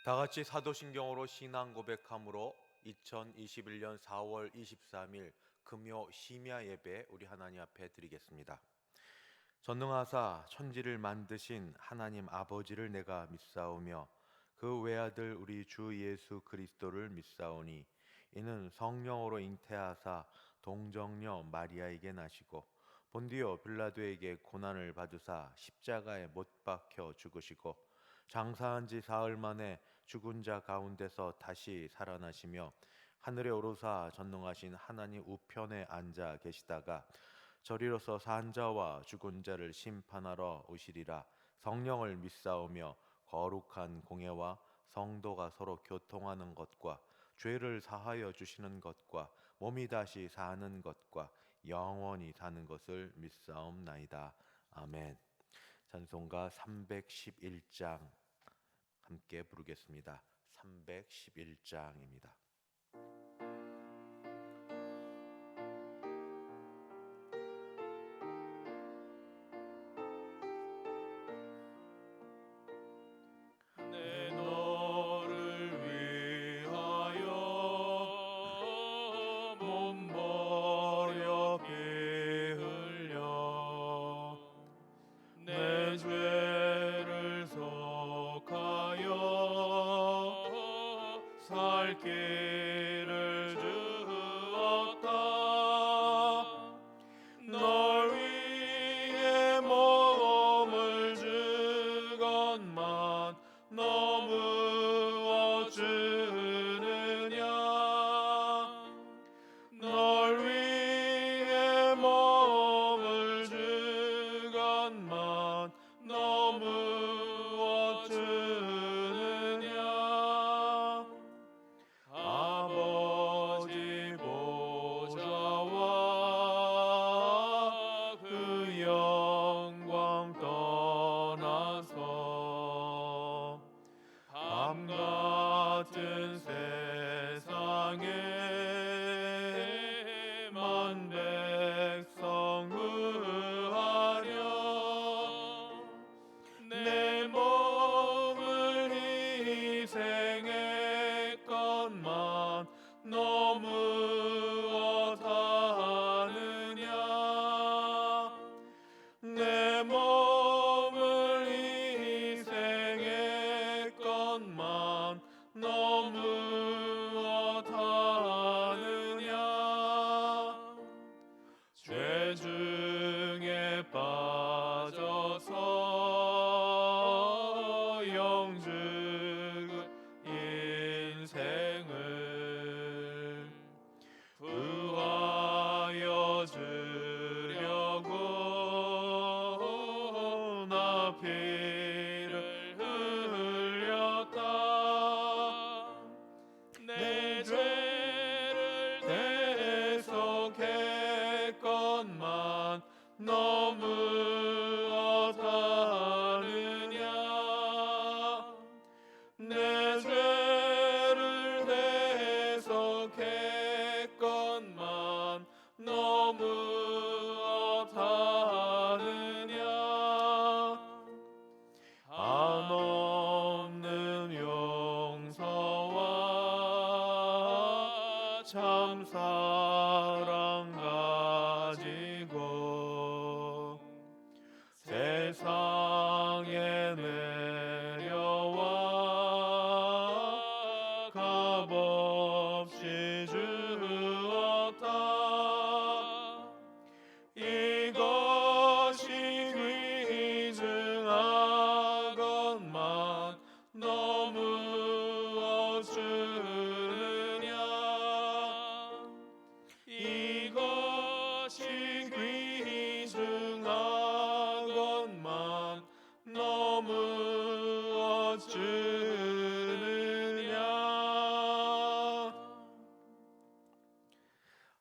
다 같이 사도신경으로 신앙 고백함으로 2021년 4월 23일 금요 심야 예배 우리 하나님 앞에 드리겠습니다. 전능하사 천지를 만드신 하나님 아버지를 내가 믿사오며 그 외아들 우리 주 예수 그리스도를 믿사오니 이는 성령으로 잉태하사 동정녀 마리아에게 나시고 본디오 빌라도에게 고난을 받으사 십자가에 못 박혀 죽으시고 장사한 지 사흘 만에 죽은 자 가운데서 다시 살아나시며 하늘에 오르사 전능하신 하나님 우편에 앉아 계시다가 저리로서 산 자와 죽은 자를 심판하러 오시리라. 성령을 믿사오며 거룩한 공예와 성도가 서로 교통하는 것과 죄를 사하여 주시는 것과 몸이 다시 사는 것과 영원히 사는 것을 믿사옵나이다. 아멘. 찬송가 311장 함께 부르겠습니다. 311장입니다. 내 너를 위하여 몸 버려 피 흘려 내 죄를 속하여 살 길을 주었다. 널 위해 몸을 주건만 너무 어주느냐. 널 위해 몸을 주건만 너무 어주느냐. 아버지 보좌와 그 영광 떠나서 밤 같은 세상에 만 백성 구하려 내 몸을 희생했건만 너무 어사하느냐. 내 몸을 희생했건만 너무 어사하느냐. 죄 중에 빠져서 영죽은 인생을 구하여 주려고 나 피를 흘렸다. 내 죄를 대속했건만 너무 어사하느냐. 내 죄를 대속했건만 너무 어사하느냐. 한없는 용서와 참 사랑 가지고 세상에 내려와 값없이 주었다. 이것이 귀중하건만 너무 어주느냐. 이것이 귀중하건만 너무 어주느냐.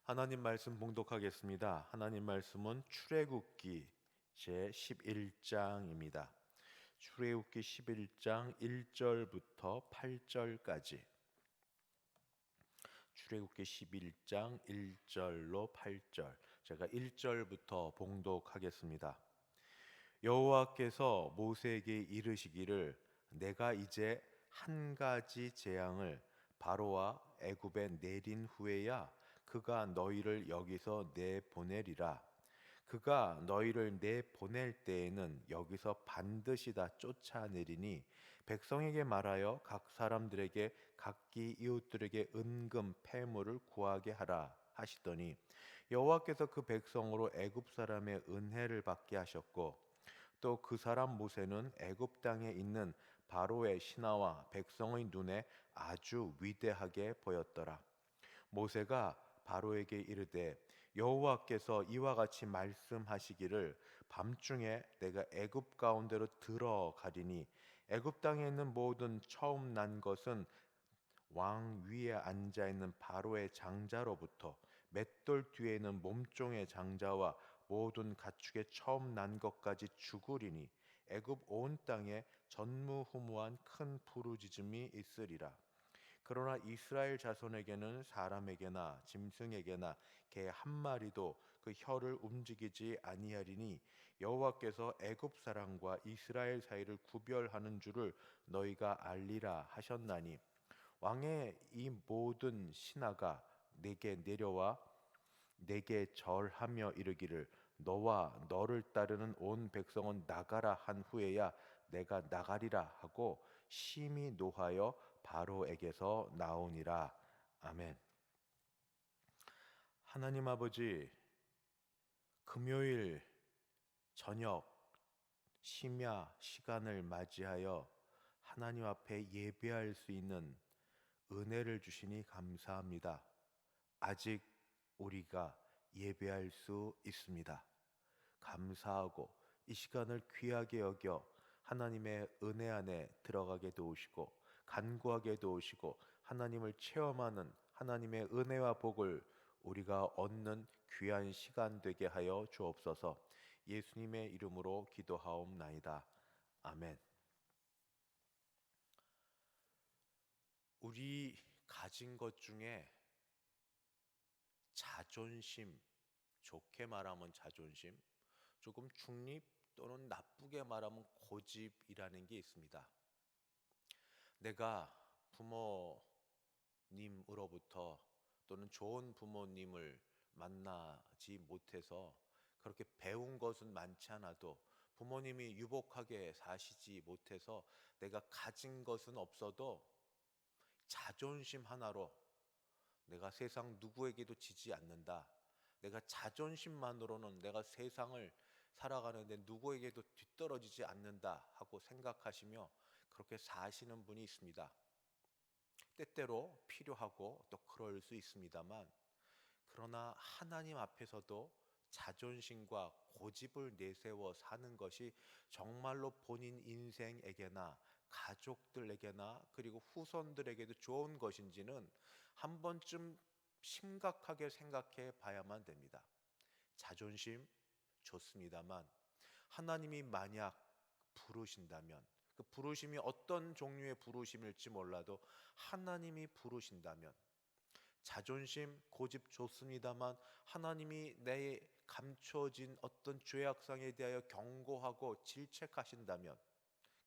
하나님 말씀 봉독하겠습니다. 하나님 말씀은 출애굽기 제11장입니다. 출애굽기 11장 1절부터 8절까지. 출애굽기 11장 1절로 8절. 제가 1절부터 봉독하겠습니다. 여호와께서 모세에게 이르시기를 내가 이제 한 가지 재앙을 바로와 애굽에 내린 후에야 그가 너희를 여기서 내보내리라. 그가 너희를 내보낼 때에는 여기서 반드시 다 쫓아내리니 백성에게 말하여 각 사람들에게 각기 이웃들에게 은금 패물을 구하게 하라 하시더니 여호와께서 그 백성으로 애굽 사람의 은혜를 받게 하셨고 또 그 사람 모세는 애굽 땅에 있는 바로의 신하와 백성의 눈에 아주 위대하게 보였더라. 모세가 바로에게 이르되 여호와께서 이와 같이 말씀하시기를 밤중에 내가 애굽 가운데로 들어가리니 애굽 땅에 있는 모든 처음 난 것은 왕 위에 앉아 있는 바로의 장자로부터 맷돌 뒤에 있는 몸종의 장자와 모든 가축의 처음 난 것까지 죽으리니 애굽 온 땅에 전무후무한 큰 부르짖음이 있으리라. 그러나 이스라엘 자손에게는 사람에게나 짐승에게나 개 한 마리도 그 혀를 움직이지 아니하리니 여호와께서 애굽 사람과 이스라엘 사이를 구별하는 줄을 너희가 알리라 하셨나니 왕의 이 모든 신하가 내게 내려와 내게 절하며 이르기를 너와 너를 따르는 온 백성은 나가라 한 후에야 내가 나가리라 하고 심히 노하여 바로에게서 나오니라. 아멘. 하나님 아버지, 금요일 저녁 심야 시간을 맞이하여 하나님 앞에 예배할 수 있는 은혜를 주시니 감사합니다. 아직 우리가 예배할 수 있습니다. 감사하고 이 시간을 귀하게 여겨 하나님의 은혜 안에 들어가게 도우시고 간구하게 도우시고 하나님을 체험하는 하나님의 은혜와 복을 우리가 얻는 귀한 시간 되게 하여 주옵소서. 예수님의 이름으로 기도하옵나이다. 아멘. 우리 가진 것 중에 자존심, 좋게 말하면 자존심, 조금 중립 또는 나쁘게 말하면 고집이라는 게 있습니다. 내가 부모님으로부터 또는 좋은 부모님을 만나지 못해서 그렇게 배운 것은 많지 않아도 부모님이 유복하게 사시지 못해서 내가 가진 것은 없어도 자존심 하나로 내가 세상 누구에게도 지지 않는다. 내가 자존심만으로는 내가 세상을 살아가는데 누구에게도 뒤떨어지지 않는다 하고 생각하시며 그렇게 사시는 분이 있습니다. 때때로 필요하고 또 그럴 수 있습니다만 그러나 하나님 앞에서도 자존심과 고집을 내세워 사는 것이 정말로 본인 인생에게나 가족들에게나 그리고 후손들에게도 좋은 것인지는 한 번쯤 심각하게 생각해 봐야만 됩니다. 자존심 좋습니다만 하나님이 만약 부르신다면 그 부르심이 어떤 종류의 부르심일지 몰라도 하나님이 부르신다면 자존심, 고집 좋습니다만 하나님이 내 감춰진 어떤 죄악상에 대하여 경고하고 질책하신다면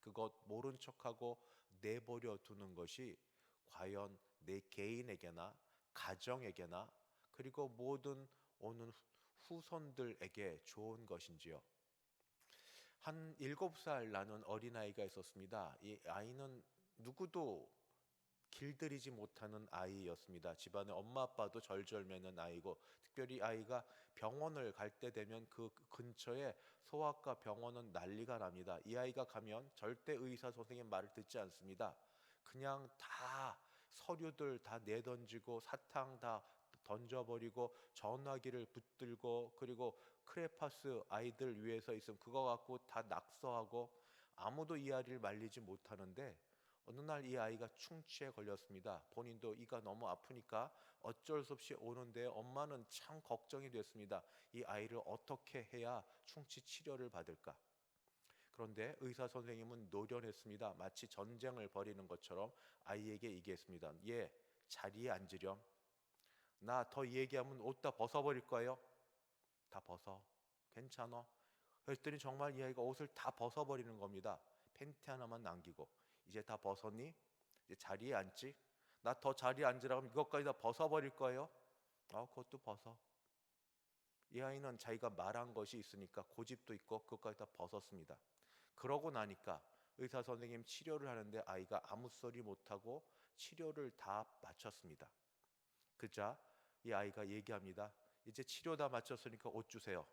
그것 모른 척하고 내버려 두는 것이 과연 내 개인에게나 가정에게나 그리고 모든 오는 후손들에게 좋은 것인지요. 한 7살 나는 어린아이가 있었습니다. 이 아이는 누구도 길들이지 못하는 아이였습니다. 집안에 엄마 아빠도 절절매는 아이고 특별히 아이가 병원을 갈 때 되면 그 근처에 소아과 병원은 난리가 납니다. 이 아이가 가면 절대 의사 선생님 말을 듣지 않습니다. 그냥 다 서류들 다 내던지고 사탕 다 던져버리고 전화기를 붙들고 그리고 크레파스 아이들 위해서 있으면 그거 갖고 다 낙서하고 아무도 이 아이를 말리지 못하는데 어느 날 이 아이가 충치에 걸렸습니다. 본인도 이가 너무 아프니까 어쩔 수 없이 오는데 엄마는 참 걱정이 됐습니다. 이 아이를 어떻게 해야 충치 치료를 받을까? 그런데 의사 선생님은 노련했습니다. 마치 전쟁을 벌이는 것처럼 아이에게 얘기했습니다. 얘 자리에 앉으렴. 나 더 얘기하면 옷 다 벗어버릴 거예요. 다 벗어. 괜찮아. 그랬더니 정말 이 아이가 옷을 다 벗어버리는 겁니다. 팬티 하나만 남기고. 이제 다 벗었니? 이제 자리에 앉지? 나 더 자리에 앉으라고 하면 이것까지 다 벗어버릴 거예요? 그것도 벗어. 이 아이는 자기가 말한 것이 있으니까 고집도 있고 그것까지 다 벗었습니다. 그러고 나니까 의사 선생님 치료를 하는데 아이가 아무 소리 못하고 치료를 다 마쳤습니다. 그자 이 아이가 얘기합니다. 이제 치료 다 마쳤으니까 옷 주세요.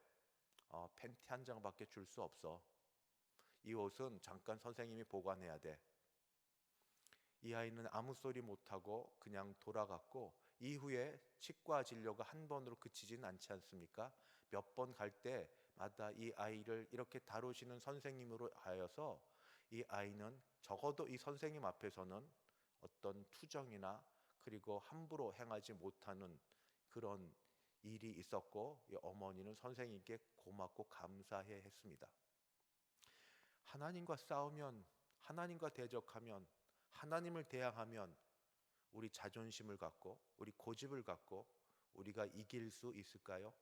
팬티 한 장밖에 줄 수 없어. 이 옷은 잠깐 선생님이 보관해야 돼. 이 아이는 아무 소리 못하고 그냥 돌아갔고, 이후에 치과 진료가 한 번으로 그치진 않지 않습니까? 몇 번 갈 때마다 이 아이를 이렇게 다루시는 선생님으로 하여서 이 아이는 적어도 이 선생님 앞에서는 어떤 투정이나 그리고 함부로 행하지 못하는 그런 일이 있었고, 이 어머니는 선생님께 고맙고 감사해 했습니다. 하나님과 싸우면, 하나님과 대적하면, 하나님을 대항하면 우리 자존심을 갖고 우리 고집을 갖고 우리가 이길 수 있을까요?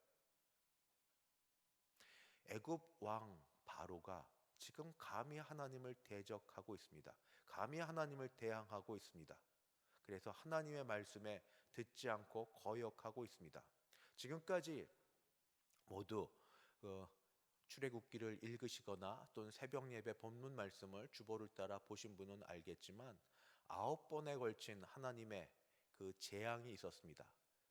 애굽 왕 바로가 지금 감히 하나님을 대적하고 있습니다. 감히 하나님을 대항하고 있습니다. 그래서 하나님의 말씀에 듣지 않고 거역하고 있습니다. 지금까지 모두 출애굽기를 읽으시거나 또는 새벽 예배 본문 말씀을 주보를 따라 보신 분은 알겠지만 9번에 걸친 하나님의 그 재앙이 있었습니다.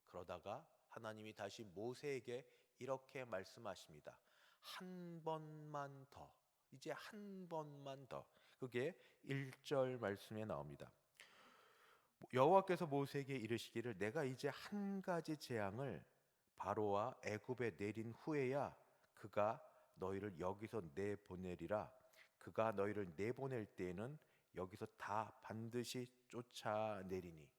그러다가 하나님이 다시 모세에게 이렇게 말씀하십니다. 한 번만 더, 이제 한 번만 더. 그게 1절 말씀에 나옵니다. 여호와께서 모세에게 이르시기를 내가 이제 한 가지 재앙을 바로와 애굽에 내린 후에야 그가 너희를 여기서 내보내리라. 그가 너희를 내보낼 때에는 여기서 다 반드시 쫓아내리니.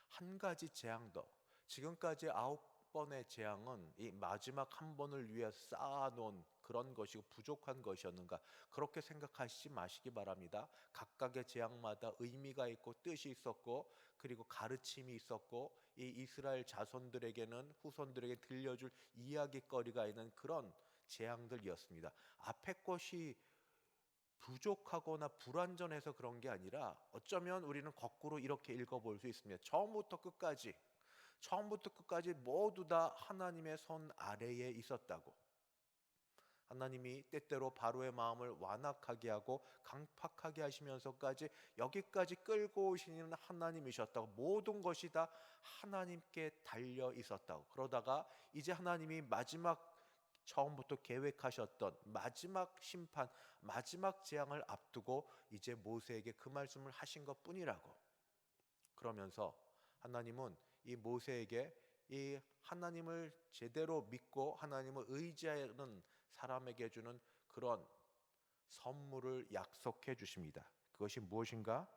한 가지 재앙 더. 지금까지 9번의 재앙은 이 마지막 한 번을 위해 쌓아놓은 그런 것이고 부족한 것이었는가, 그렇게 생각하시지 마시기 바랍니다. 각각의 재앙마다 의미가 있고 뜻이 있었고 그리고 가르침이 있었고, 이 이스라엘 자손들에게는 후손들에게 들려줄 이야기거리가 있는 그런 재앙들이었습니다. 앞에 것이 부족하거나 불완전해서 그런 게 아니라 어쩌면 우리는 거꾸로 이렇게 읽어볼 수 있습니다. 처음부터 끝까지 모두 다 하나님의 손 아래에 있었다고. 하나님이 때때로 바로의 마음을 완악하게 하고 강팍하게 하시면서까지 여기까지 끌고 오시는 하나님이셨다고. 모든 것이 다 하나님께 달려 있었다고. 그러다가 이제 하나님이 마지막, 처음부터 계획하셨던 마지막 심판, 마지막 재앙을 앞두고 이제 모세에게 그 말씀을 하신 것 뿐이라고. 그러면서 하나님은 이 모세에게 이 하나님을 제대로 믿고 하나님을 의지하는 사람에게 주는 그런 선물을 약속해 주십니다. 그것이 무엇인가?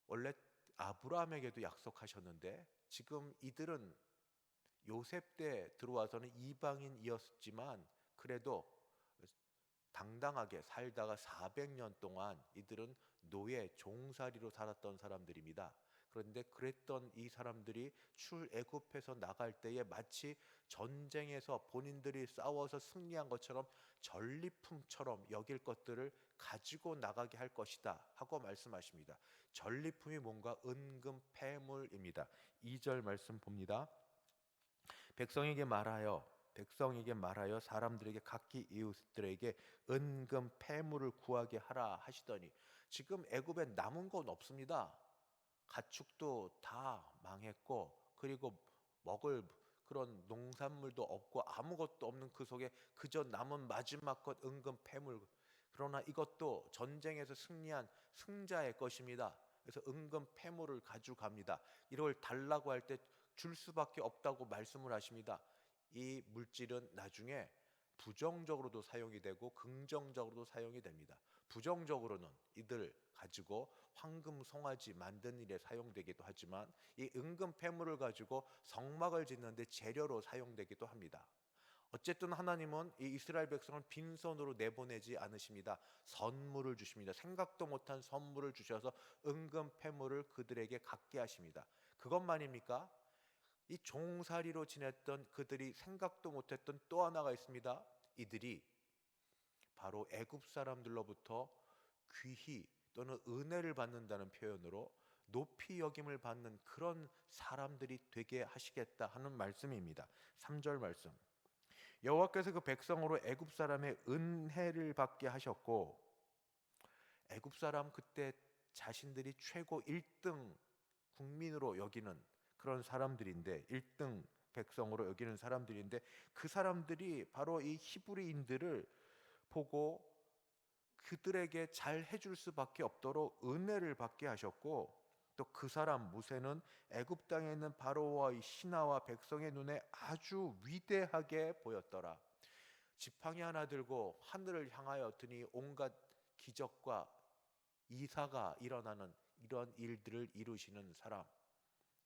원래 아브라함에게도 약속하셨는데 지금 이들은 요셉 때 들어와서는 이방인이었지만 그래도 당당하게 살다가 400년 동안 이들은 노예 종살이로 살았던 사람들입니다. 그런데 그랬던 이 사람들이 출애굽해서 나갈 때에 마치 전쟁에서 본인들이 싸워서 승리한 것처럼 전리품처럼 여길 것들을 가지고 나가게 할 것이다 하고 말씀하십니다. 전리품이 뭔가 은금 패물입니다. 2절 말씀 봅니다. 백성에게 말하여 사람들에게 각기 이웃들에게 은금 패물을 구하게 하라 하시더니, 지금 애굽에 남은 건 없습니다. 가축도 다 망했고 그리고 먹을 그런 농산물도 없고 아무것도 없는 그 속에 그저 남은 마지막 것 은금 패물. 그러나 이것도 전쟁에서 승리한 승자의 것입니다. 그래서 은금 패물을 가져갑니다. 이걸 달라고 할 때 줄 수밖에 없다고 말씀을 하십니다. 이 물질은 나중에 부정적으로도 사용이 되고 긍정적으로도 사용이 됩니다. 부정적으로는 이들 가지고 황금 송아지 만드는 일에 사용되기도 하지만 이 은금 패물을 가지고 성막을 짓는 데 재료로 사용되기도 합니다. 어쨌든 하나님은 이 이스라엘 백성을 빈손으로 내보내지 않으십니다. 선물을 주십니다. 생각도 못한 선물을 주셔서 은금 패물을 그들에게 갖게 하십니다. 그것만입니까? 이 종살이로 지냈던 그들이 생각도 못했던 또 하나가 있습니다. 이들이 바로 애굽 사람들로부터 귀히 또는 은혜를 받는다는 표현으로 높이 여김을 받는 그런 사람들이 되게 하시겠다 하는 말씀입니다. 3절 말씀. 여호와께서 그 백성으로 애굽 사람의 은혜를 받게 하셨고, 애굽 사람 그때 자신들이 최고 1등 국민으로 여기는 그런 사람들인데, 1등 백성으로 여기는 사람들인데, 그 사람들이 바로 이 히브리인들을 보고 그들에게 잘 해줄 수밖에 없도록 은혜를 받게 하셨고, 또 그 사람 모세는 애굽 땅에 있는 바로와 이 신하와 백성의 눈에 아주 위대하게 보였더라. 지팡이 하나 들고 하늘을 향하여 드니 온갖 기적과 이사가 일어나는 이런 일들을 이루시는 사람,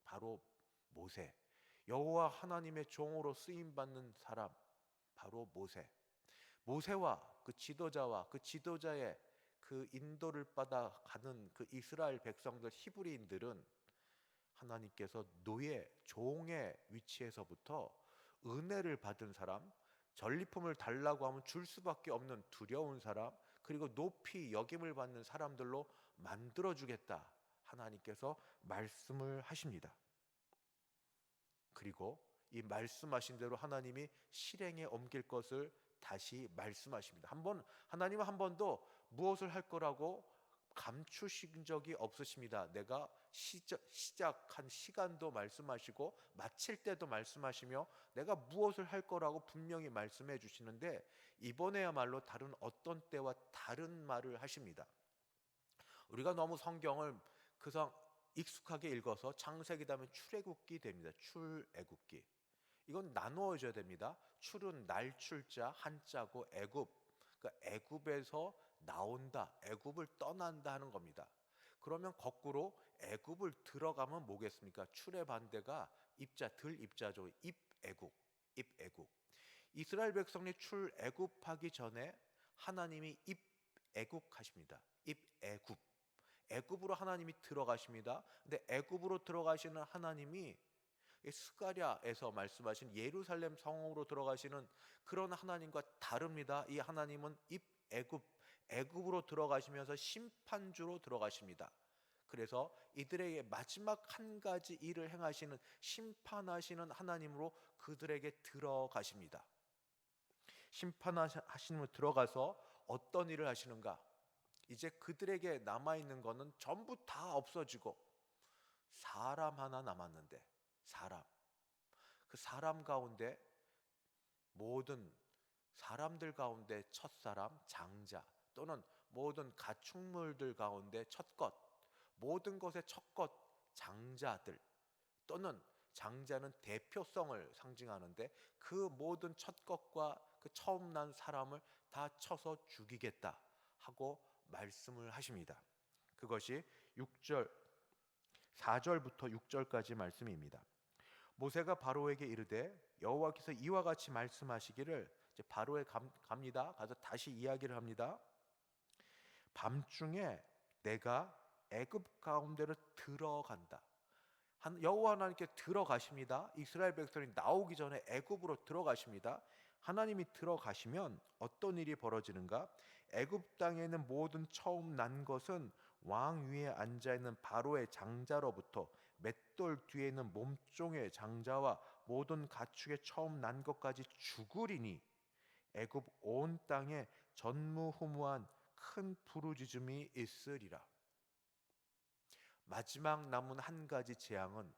바로 모세. 여호와 하나님의 종으로 쓰임 받는 사람, 바로 모세. 모세와 그 지도자와 그 지도자의 그 인도를 받아 가는 그 이스라엘 백성들 히브리인들은 하나님께서 노예, 종의 위치에서부터 은혜를 받은 사람, 전리품을 달라고 하면 줄 수밖에 없는 두려운 사람, 그리고 높이 여김을 받는 사람들로 만들어 주겠다 하나님께서 말씀을 하십니다. 그리고 이 말씀하신 대로 하나님이 실행에 옮길 것을 다시 말씀하십니다. 하나님은 한 번도 무엇을 할 거라고 감추신 적이 없으십니다. 내가 시작한 시간도 말씀하시고 마칠 때도 말씀하시며 내가 무엇을 할 거라고 분명히 말씀해 주시는데, 이번에야말로 다른 어떤 때와 다른 말을 하십니다. 우리가 너무 성경을 그냥 익숙하게 읽어서 창세기 다음에 출애굽기 됩니다. 출애굽기. 이건 나누어져야 됩니다. 출은 날출자 한자고 애굽, 그러니까 애굽에서 나온다, 애굽을 떠난다 하는 겁니다. 그러면 거꾸로 애굽을 들어가면 뭐겠습니까? 출의 반대가 입자, 들 입자죠. 입애굽, 입애굽. 이스라엘 백성이 출애굽하기 전에 하나님이 입애굽하십니다. 입애굽. 애굽으로 하나님이 들어가십니다. 근데 애굽으로 들어가시는 하나님이 스가랴에서 말씀하신 예루살렘 성으로 들어가시는 그런 하나님과 다릅니다. 이 하나님은 애굽으로 들어가시면서 심판주로 들어가십니다. 그래서 이들에게 마지막 한 가지 일을 행하시는 심판하시는 하나님으로 그들에게 들어가십니다. 심판하시는 분 들어가서 어떤 일을 하시는가? 이제 그들에게 남아있는 것은 전부 다 없어지고 사람 하나 남았는데, 그 사람 가운데 모든 사람들 가운데 첫사람, 장자, 또는 모든 가축물들 가운데 첫것, 모든 것의 첫것, 장자들, 또는 장자는 대표성을 상징하는데 그 모든 첫것과 그 처음 난 사람을 다 쳐서 죽이겠다 하고 말씀을 하십니다. 그것이 4절부터 6절까지 말씀입니다. 모세가 바로에게 이르되 여호와께서 이와 같이 말씀하시기를, 이제 바로에 갑니다. 가서 다시 이야기를 합니다. 밤중에 내가 애굽 가운데로 들어간다. 여호와 하나님께 들어가십니다. 이스라엘 백성이 나오기 전에 애굽으로 들어가십니다. 하나님이 들어가시면 어떤 일이 벌어지는가? 애굽 땅에 있는 모든 처음 난 것은 왕 위에 앉아 있는 바로의 장자로부터 맷돌 뒤에 있는 몸종의 장자와 모든 가축의 처음 난 것까지 죽으리니 애굽 온 땅에 전무후무한 큰 부르짖음이 있으리라. 마지막 남은 한 가지 재앙은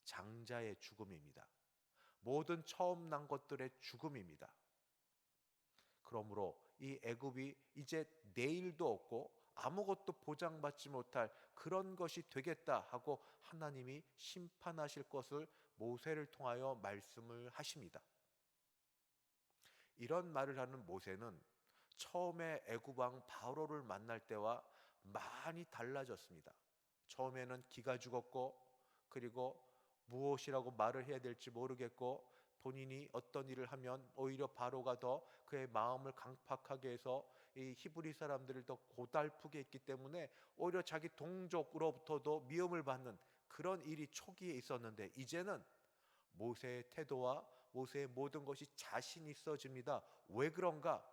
장자의 죽음입니다. 모든 처음 난 것들의 죽음입니다. 그러므로 이 애굽이 이제 내일도 없고 아무것도 보장받지 못할 그런 것이 되겠다 하고 하나님이 심판하실 것을 모세를 통하여 말씀을 하십니다. 이런 말을 하는 모세는 처음에 애굽 왕 바로를 만날 때와 많이 달라졌습니다. 처음에는 기가 죽었고, 그리고 무엇이라고 말을 해야 될지 모르겠고, 본인이 어떤 일을 하면 오히려 바로가 더 그의 마음을 강팍하게 해서 이 히브리 사람들을 더 고달프게 했기 때문에 오히려 자기 동족으로부터도 미움을 받는 그런 일이 초기에 있었는데, 이제는 모세의 태도와 모세의 모든 것이 자신 있어집니다. 왜 그런가?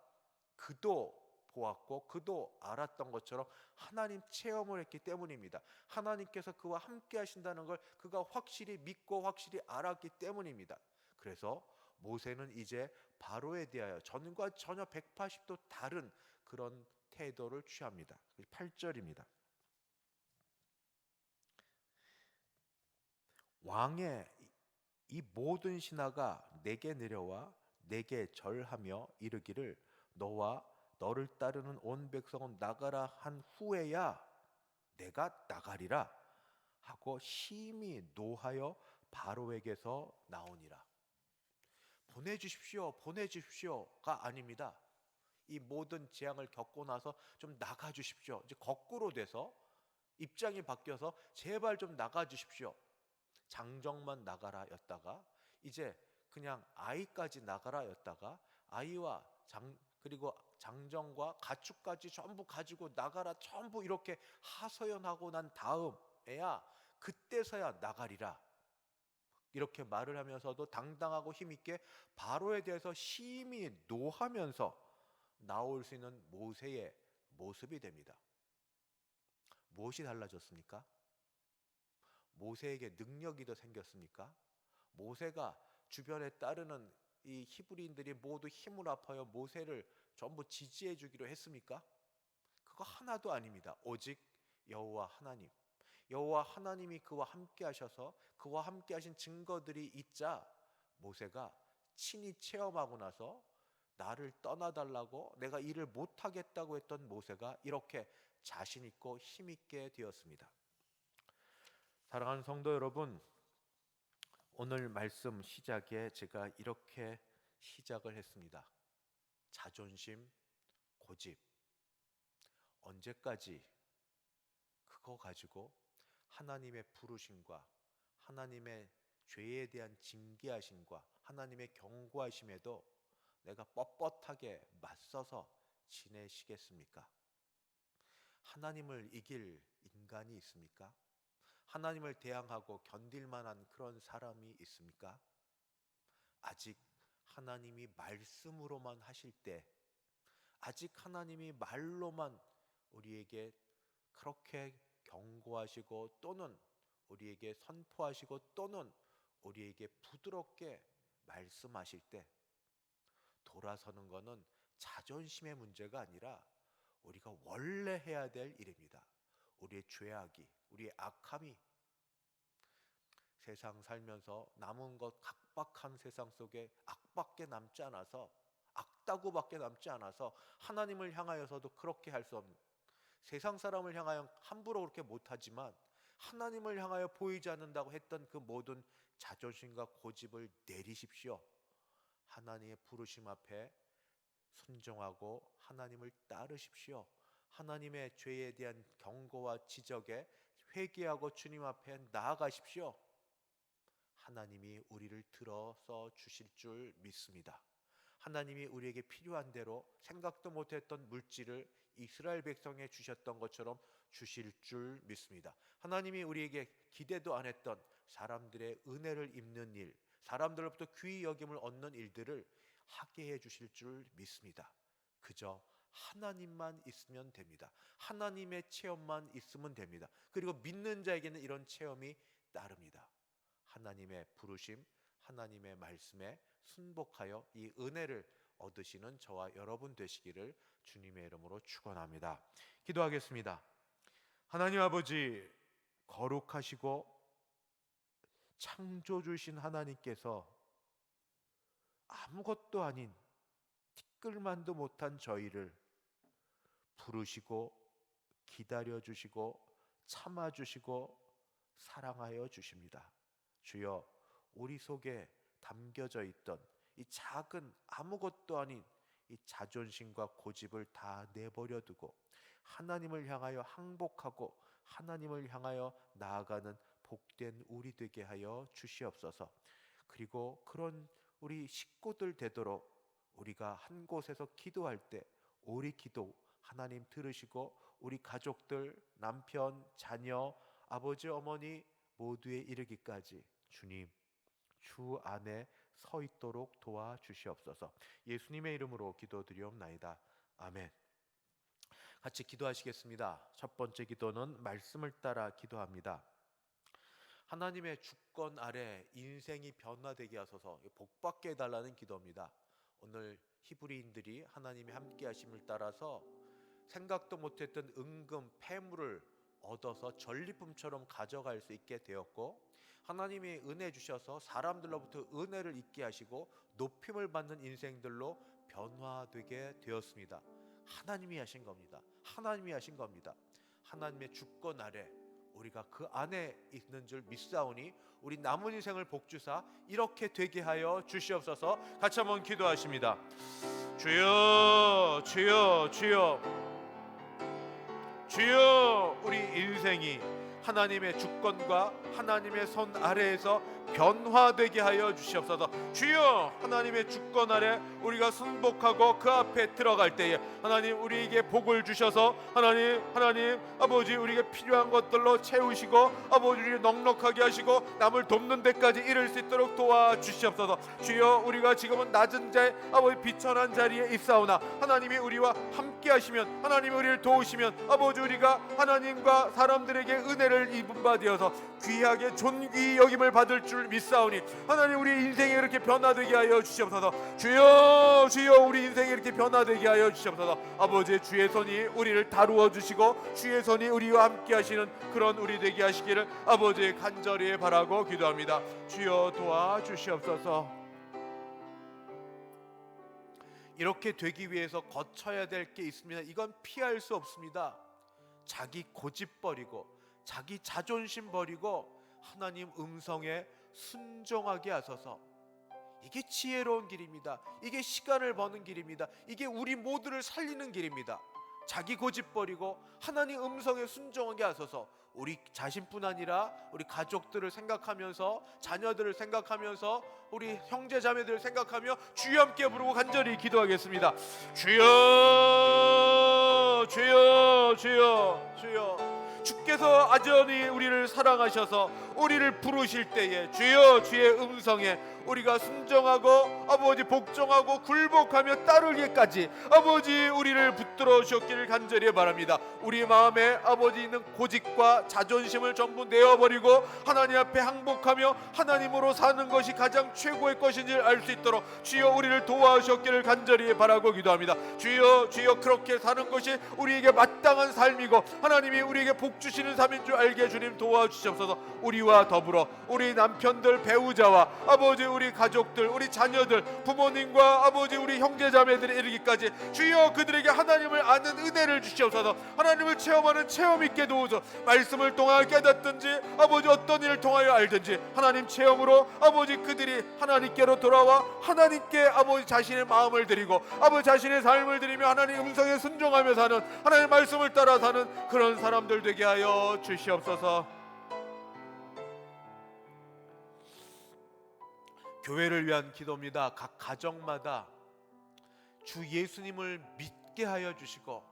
그도 보았고 그도 알았던 것처럼 하나님 체험을 했기 때문입니다. 하나님께서 그와 함께 하신다는 걸 그가 확실히 믿고 확실히 알았기 때문입니다. 그래서 모세는 이제 바로에 대하여 전과 전혀 180도 다른 그런 태도를 취합니다. 8절입니다. 왕의 이 모든 신하가 내게 내려와 내게 절하며 이르기를 너와 너를 따르는 온 백성은 나가라 한 후에야 내가 나가리라 하고 심히 노하여 바로에게서 나오니라. 보내주십시오가 아닙니다. 이 모든 재앙을 겪고 나서 좀 나가주십시오. 이제 거꾸로 돼서 입장이 바뀌어서 제발 좀 나가주십시오. 장정만 나가라였다가 이제 그냥 아이까지 나가라였다가 아이와 그리고 장정과 가축까지 전부 가지고 나가라 전부 이렇게 하소연하고 난 다음에야 그때서야 나가리라 이렇게 말을 하면서도 당당하고 힘있게 바로에 대해서 심히 노하면서 나올 수 있는 모세의 모습이 됩니다. 무엇이 달라졌습니까? 모세에게 능력이 더 생겼습니까? 모세가 주변에 따르는 이 히브리인들이 모두 힘을 합하여 모세를 전부 지지해 주기로 했습니까? 그거 하나도 아닙니다. 오직 여호와 하나님. 여호와 하나님이 그와 함께 하셔서 그와 함께 하신 증거들이 있자 모세가 친히 체험하고 나서 나를 떠나달라고 내가 일을 못하겠다고 했던 모세가 이렇게 자신 있고 힘 있게 되었습니다. 사랑하는 성도 여러분, 오늘 말씀 시작에 제가 이렇게 시작을 했습니다. 자존심, 고집. 언제까지 그거 가지고 하나님의 부르심과 하나님의 죄에 대한 징계하심과 하나님의 경고하심에도 내가 뻣뻣하게 맞서서 지내시겠습니까? 하나님을 이길 인간이 있습니까? 하나님을 대항하고 견딜 만한 그런 사람이 있습니까? 아직 하나님이 말씀으로만 하실 때, 아직 하나님이 말로만 우리에게 그렇게 경고하시고 또는 우리에게 선포하시고 또는 우리에게 부드럽게 말씀하실 때 돌아서는 것은 자존심의 문제가 아니라 우리가 원래 해야 될 일입니다. 우리의 죄악이, 우리의 악함이 세상 살면서 남은 것 각박한 세상 속에 악밖에 남지 않아서 악다구밖에 남지 않아서 하나님을 향하여서도 그렇게 할 수 없는 세상 사람을 향하여 함부로 그렇게 못하지만 하나님을 향하여 보이지 않는다고 했던 그 모든 자존심과 고집을 내리십시오. 하나님의 부르심 앞에 순종하고 하나님을 따르십시오. 하나님의 죄에 대한 경고와 지적에 회개하고 주님 앞에 나아가십시오. 하나님이 우리를 들어서 주실 줄 믿습니다. 하나님이 우리에게 필요한 대로 생각도 못했던 물질을 이스라엘 백성에 주셨던 것처럼 주실 줄 믿습니다. 하나님이 우리에게 기대도 안 했던 사람들의 은혜를 입는 일, 사람들로부터 귀히 여김을 얻는 일들을 하게 해 주실 줄 믿습니다. 그저 하나님만 있으면 됩니다. 하나님의 체험만 있으면 됩니다. 그리고 믿는 자에게는 이런 체험이 따릅니다. 하나님의 부르심, 하나님의 말씀에 순복하여 이 은혜를 얻으시는 저와 여러분 되시기를 주님의 이름으로 축원합니다. 기도하겠습니다. 하나님 아버지, 거룩하시고 창조주신 하나님께서 아무것도 아닌 티끌만도 못한 저희를 부르시고 기다려주시고 참아주시고 사랑하여 주십니다. 주여, 우리 속에 담겨져 있던 이 작은 아무것도 아닌 이 자존심과 고집을 다 내버려 두고 하나님을 향하여 항복하고 하나님을 향하여 나아가는 복된 우리 되게 하여 주시옵소서. 그리고 그런 우리 식구들 되도록 우리가 한 곳에서 기도할 때 우리 기도 하나님 들으시고 우리 가족들, 남편, 자녀, 아버지, 어머니 모두에 이르기까지 주님 주 안에 서 있도록 도와주시옵소서. 예수님의 이름으로 기도드리옵나이다. 아멘. 같이 기도하시겠습니다. 첫 번째 기도는 말씀을 따라 기도합니다. 하나님의 주권 아래 인생이 변화되게 하소서. 복받게 해달라는 기도입니다. 오늘 히브리인들이 하나님의 함께 하심을 따라서 생각도 못했던 은금 폐물을 얻어서 전리품처럼 가져갈 수 있게 되었고, 하나님이 은혜 주셔서 사람들로부터 은혜를 잊게 하시고 높임을 받는 인생들로 변화되게 되었습니다. 하나님이 하신 겁니다. 하나님이 하신 겁니다. 하나님의 주권 아래 우리가 그 안에 있는 줄 믿사오니 우리 남은 인생을 복주사 이렇게 되게 하여 주시옵소서. 같이 한번 기도하십니다. 주여 주여 주여 주여, 우리 인생이 하나님의 주권과 하나님의 손 아래에서 변화되게 하여 주시옵소서. 주여, 하나님의 주권 아래 우리가 순복하고 그 앞에 들어갈 때에 하나님 우리에게 복을 주셔서 하나님 아버지 우리에게 필요한 것들로 채우시고 아버지 우리를 넉넉하게 하시고 남을 돕는 데까지 이를 수 있도록 도와주시옵소서. 주여, 우리가 지금은 낮은 자에 아버지 비천한 자리에 있사오나 하나님이 우리와 함께 하시면, 하나님이 우리를 도우시면 아버지 우리가 하나님과 사람들에게 은혜를 입은 바 되어서 귀하게 존귀 여김을 받을 줄 믿사오니 하나님 우리 인생이 이렇게 변화되게 하여 주시옵소서. 주여 주여, 우리 인생이 이렇게 변화되게 하여 주시옵소서. 아버지, 주의 손이 우리를 다루어 주시고 주의 손이 우리와 함께 하시는 그런 우리 되게 하시기를 아버지 간절히 바라고 기도합니다. 주여 도와주시옵소서. 이렇게 되기 위해서 거쳐야 될 게 있습니다. 이건 피할 수 없습니다. 자기 고집 버리고 자기 자존심 버리고 하나님 음성에 순종하게 하소서. 이게 지혜로운 길입니다. 이게 시간을 버는 길입니다. 이게 우리 모두를 살리는 길입니다. 자기 고집 버리고 하나님 음성에 순종하게 하소서. 우리 자신뿐 아니라 우리 가족들을 생각하면서, 자녀들을 생각하면서, 우리 형제 자매들을 생각하며 주여 함께 부르고 간절히 기도하겠습니다. 주여 주여 주여 주여, 주께서 아전히 우리를 사랑하셔서 우리를 부르실 때에 주여 주의 음성에 우리가 순종하고 아버지 복종하고 굴복하며 따르기까지 아버지 우리를 붙들어 주셨기를 간절히 바랍니다. 우리 마음에 아버지 있는 고집과 자존심을 전부 내어버리고 하나님 앞에 항복하며 하나님으로 사는 것이 가장 최고의 것인지 알 수 있도록 주여 우리를 도와주셨기를 간절히 바라고 기도합니다. 주여 주여, 그렇게 사는 것이 우리에게 마땅한 삶이고 하나님이 우리에게 복 주시는 삶인 줄 알게 주님 도와주시옵소서. 우리와 더불어 우리 남편들, 배우자와 아버지 우리 가족들, 우리 자녀들, 부모님과 아버지 우리 형제자매들에 이르기까지 주여 그들에게 하나님을 아는 은혜를 주시옵소서. 하나님을 체험하는 체험 있게 도우소서. 말씀을 통하여 깨닫든지 아버지 어떤 일을 통하여 알든지 하나님 체험으로 아버지 그들이 하나님께로 돌아와 하나님께 아버지 자신의 마음을 드리고 아버지 자신의 삶을 드리며 하나님 음성에 순종하며 사는, 하나님의 말씀을 따라 사는 그런 사람들 되게 하여 주시옵소서. 교회를 위한 기도입니다. 각 가정마다 주 예수님을 믿게 하여 주시고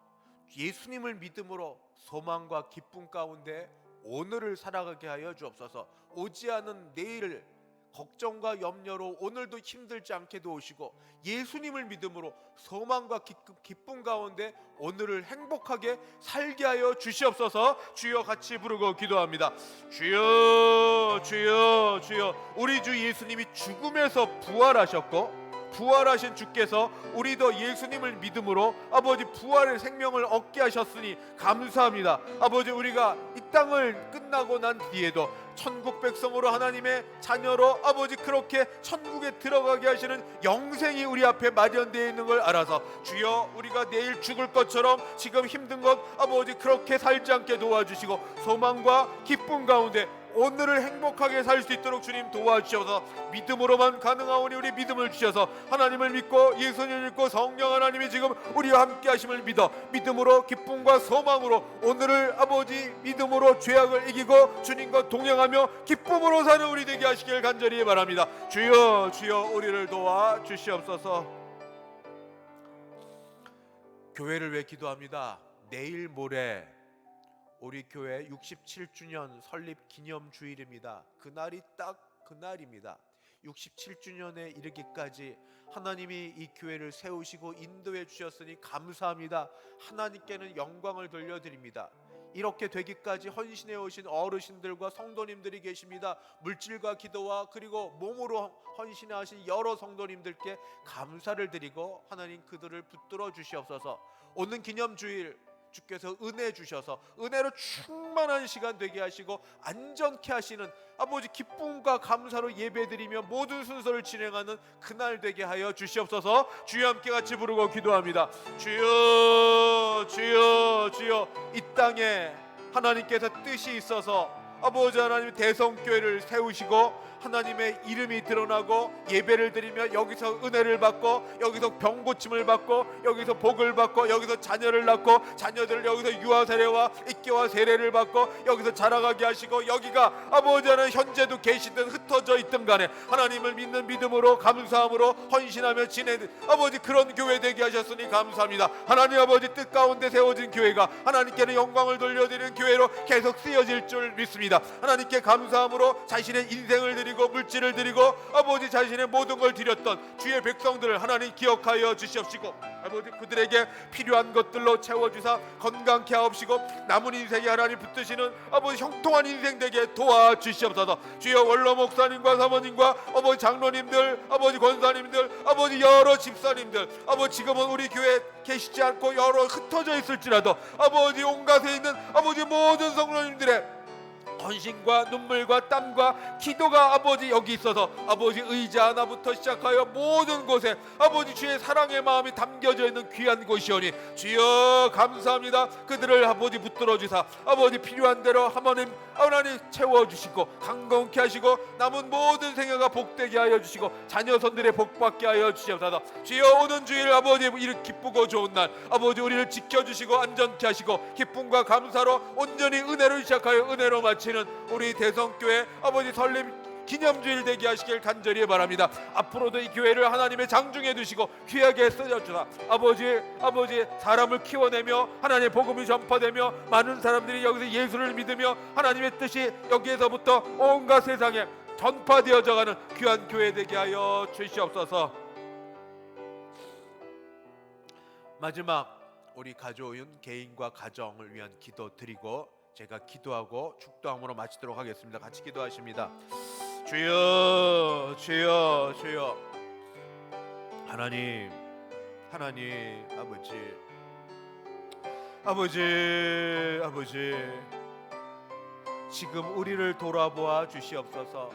예수님을 믿음으로 소망과 기쁨 가운데 오늘을 살아가게 하여 주옵소서. 오지 않은 내일을 걱정과 염려로 오늘도 힘들지 않게 도우시고 예수님을 믿음으로 소망과 기쁨 가운데 오늘을 행복하게 살게 하여 주시옵소서. 주여 같이 부르고 기도합니다. 주여 주여 주여, 우리 주 예수님이 죽음에서 부활하셨고 부활하신 주께서 우리도 예수님을 믿음으로 아버지 부활의 생명을 얻게 하셨으니 감사합니다. 아버지, 우리가 이 땅을 끝나고 난 뒤에도 천국 백성으로 하나님의 자녀로 아버지 그렇게 천국에 들어가게 하시는 영생이 우리 앞에 마련되어 있는 걸 알아서 주여 우리가 내일 죽을 것처럼 지금 힘든 것 아버지 그렇게 살지 않게 도와주시고 소망과 기쁨 가운데 오늘을 행복하게 살 수 있도록 주님 도와주셔서 믿음으로만 가능하오니 우리 믿음을 주셔서 하나님을 믿고 예수님을 믿고 성령 하나님이 지금 우리와 함께 하심을 믿어 믿음으로 기쁨과 소망으로 오늘을 아버지 믿음으로 죄악을 이기고 주님과 동행하며 기쁨으로 사는 우리 되게 하시길 간절히 바랍니다. 주여 주여, 우리를 도와주시옵소서. 교회를 위해 기도합니다. 내일 모레 우리 교회 67주년 설립 기념 주일입니다. 그날이 딱 그날입니다. 67주년에 이르기까지 하나님이 이 교회를 세우시고 인도해 주셨으니 감사합니다. 하나님께는 영광을 돌려드립니다. 이렇게 되기까지 헌신해 오신 어르신들과 성도님들이 계십니다. 물질과 기도와 그리고 몸으로 헌신하신 여러 성도님들께 감사를 드리고 하나님 그들을 붙들어 주시옵소서. 오는 기념주일 주께서 은혜 주셔서 은혜로 충만한 시간 되게 하시고 안전케 하시는 아버지 기쁨과 감사로 예배드리며 모든 순서를 진행하는 그날 되게 하여 주시옵소서. 주여 함께 같이 부르고 기도합니다. 주여 주여 주여. 이 땅에 하나님께서 뜻이 있어서 아버지 하나님 대성교회를 세우시고 하나님의 이름이 드러나고 예배를 드리며 여기서 은혜를 받고 여기서 병고침을 받고 여기서 복을 받고 여기서 자녀를 낳고 자녀들을 여기서 유아 세례와 입교와 세례를 받고 여기서 자라가게 하시고 여기가 아버지 하나님 현재도 계시든 흩어져 있든 간에 하나님을 믿는 믿음으로 감사함으로 헌신하며 지내는 아버지 그런 교회 되게 하셨으니 감사합니다. 하나님 아버지 뜻 가운데 세워진 교회가 하나님께는 영광을 돌려드리는 교회로 계속 쓰여질 줄 믿습니다. 하나님께 감사함으로 자신의 인생을 드리고 물질을 드리고 아버지 자신의 모든 걸 드렸던 주의 백성들을 하나님 기억하여 주시옵시고 아버지 그들에게 필요한 것들로 채워주사 건강케 하옵시고 남은 인생에 하나님 붙드시는 아버지 형통한 인생 되게 도와주시옵소서. 주여 원로 목사님과 사모님과 아버지 장로님들 아버지 권사님들 아버지 여러 집사님들 아버지 지금은 우리 교회에 계시지 않고 여러 흩어져 있을지라도 아버지 온갖에 있는 아버지 모든 성도님들의 헌신과 눈물과 땀과 기도가 아버지 여기 있어서 아버지 의자 하나부터 시작하여 모든 곳에 아버지 주의 사랑의 마음이 담겨져 있는 귀한 곳이오니 주여 감사합니다. 그들을 아버지 붙들어 주사 아버지 필요한 대로 하나님 채워주시고 강건케 하시고 남은 모든 생애가 복되게 하여 주시고 자녀선들의 복받게 하여 주시옵소서. 주여 오는 주일 아버지 이 기쁘고 좋은 날 아버지 우리를 지켜주시고 안전케 하시고 기쁨과 감사로 온전히 은혜로 시작하여 은혜로 마치는 우리 대성교회 아버지 설립 기념주일 되게 하시길 간절히 바랍니다. 앞으로도 이 교회를 하나님의 장중에 두시고 귀하게 쓰여주사 아버지 사람을 키워내며 하나님의 복음이 전파되며 많은 사람들이 여기서 예수를 믿으며 하나님의 뜻이 여기에서부터 온갖 세상에 전파되어져가는 귀한 교회 되게 하여 주시옵소서. 마지막 우리 가져온 개인과 가정을 위한 기도 드리고 제가 기도하고 축도함으로 마치도록 하겠습니다. 같이 기도하십니다. 주여 주여 주여. 하나님 아버지 지금 우리를 돌아보아 주시옵소서.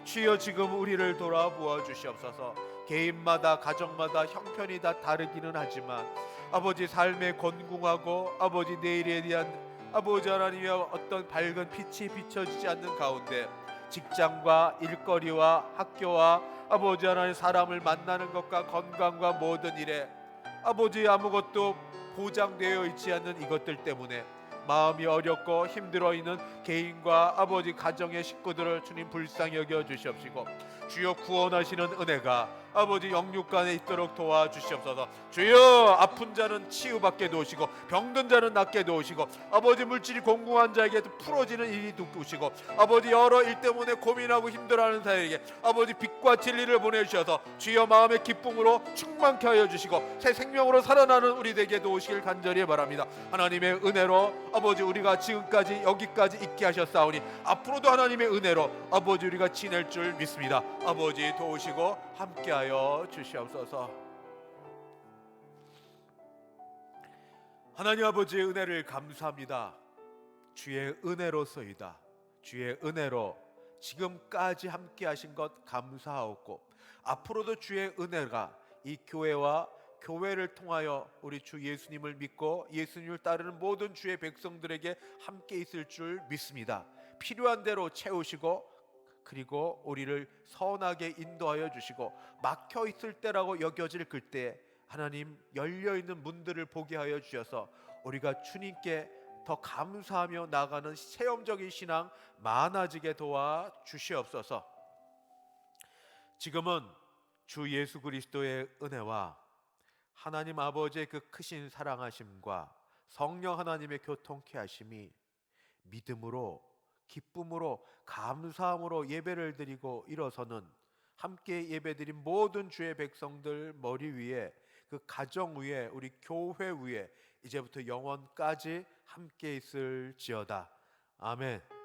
주여 지금 우리를 돌아보아 주시옵소서. 개인마다 가정마다 형편이 다 다르기는 하지만 아버지 삶에 건궁하고 아버지 내일에 대한 아버지 하나님의 어떤 밝은 빛이 비춰지지 않는 가운데 직장과 일거리와 학교와 아버지 하나님 사람을 만나는 것과 건강과 모든 일에 아버지 아무것도 보장되어 있지 않는 이것들 때문에 마음이 어렵고 힘들어 있는 개인과 아버지 가정의 식구들을 주님 불쌍히 여겨 주시옵시고 주여 구원하시는 은혜가 아버지 영육간에 있도록 도와주시옵소서. 주여 아픈 자는 치유받게 도우시고 병든 자는 낫게 도우시고 아버지 물질이 공공한 자에게 풀어지는 일이 도우시고 아버지 여러 일 때문에 고민하고 힘들어하는 사람에게 아버지 빛과 진리를 보내주셔서 주여 마음의 기쁨으로 충만케 하여 주시고 새 생명으로 살아나는 우리 되게 도우시길 간절히 바랍니다. 하나님의 은혜로 아버지 우리가 지금까지 여기까지 있게 하셨사오니 앞으로도 하나님의 은혜로 아버지 우리가 지낼 줄 믿습니다. 아버지 도우시고 함께하여 주시옵소서. 하나님 아버지의 은혜를 감사합니다. 주의 은혜로서이다. 주의 은혜로 지금까지 함께하신 것 감사하옵고 앞으로도 주의 은혜가 이 교회와 교회를 통하여 우리 주 예수님을 믿고 예수님을 따르는 모든 주의 백성들에게 함께 있을 줄 믿습니다. 필요한 대로 채우시고 그리고 우리를 선하게 인도하여 주시고 막혀 있을 때라고 여겨질 그때 하나님 열려있는 문들을 보게 하여 주셔서 우리가 주님께 더 감사하며 나가는 체험적인 신앙 많아지게 도와 주시옵소서. 지금은 주 예수 그리스도의 은혜와 하나님 아버지의 그 크신 사랑하심과 성령 하나님의 교통케 하심이 믿음으로 기쁨으로 감사함으로 예배를 드리고 일어서는 함께 예배드린 모든 주의 백성들 머리 위에, 그 가정 위에, 우리 교회 위에 이제부터 영원까지 함께 있을지어다. 아멘.